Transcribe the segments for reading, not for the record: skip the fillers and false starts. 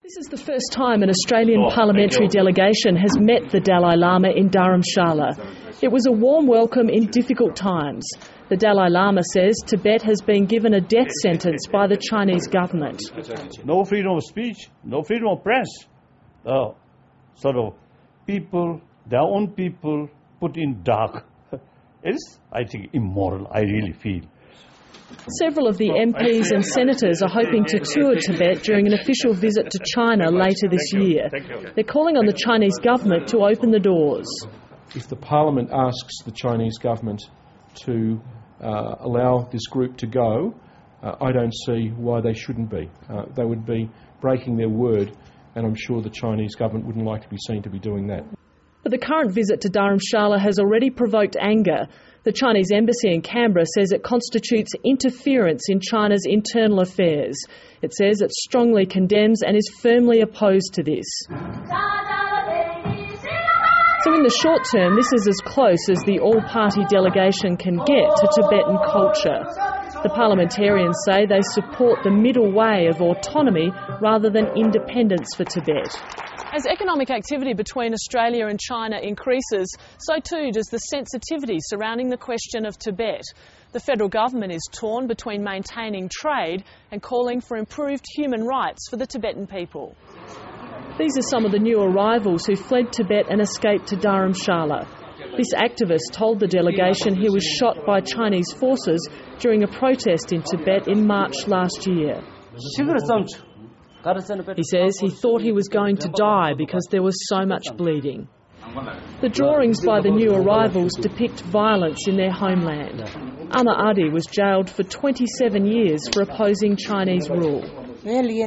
This is the first time an Australian parliamentary delegation has met the Dalai Lama in Dharamshala. It was a warm welcome in difficult times. The Dalai Lama says Tibet has been given a death sentence by the Chinese government. No freedom of speech, no freedom of press. People, their own people, put in dark. It is, I think, immoral, I really feel. Several of the MPs and senators are hoping to tour Tibet during an official visit to China later this year. They're calling on the Chinese government to open the doors. If the Parliament asks the Chinese government to allow this group to go, I don't see why they shouldn't be. They would be breaking their word, and I'm sure the Chinese government wouldn't like to be seen to be doing that. But the current visit to Dharamshala has already provoked anger. The Chinese embassy in Canberra says it constitutes interference in China's internal affairs. It says it strongly condemns and is firmly opposed to this. So in the short term, this is as close as the all-party delegation can get to Tibetan culture. The parliamentarians say they support the middle way of autonomy rather than independence for Tibet. As economic activity between Australia and China increases, so too does the sensitivity surrounding the question of Tibet. The federal government is torn between maintaining trade and calling for improved human rights for the Tibetan people. These are some of the new arrivals who fled Tibet and escaped to Dharamshala. This activist told the delegation he was shot by Chinese forces during a protest in Tibet in March last year. He says he thought he was going to die because there was so much bleeding. The drawings by the new arrivals depict violence in their homeland. Ama Adi was jailed for 27 years for opposing Chinese rule. She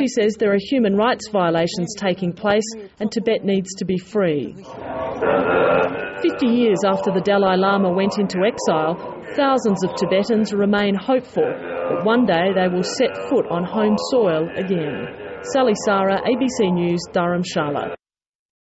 says there are human rights violations taking place and Tibet needs to be free. 50 years after the Dalai Lama went into exile, thousands of Tibetans remain hopeful that one day they will set foot on home soil again. Sally Sara, ABC News, Dharamshala.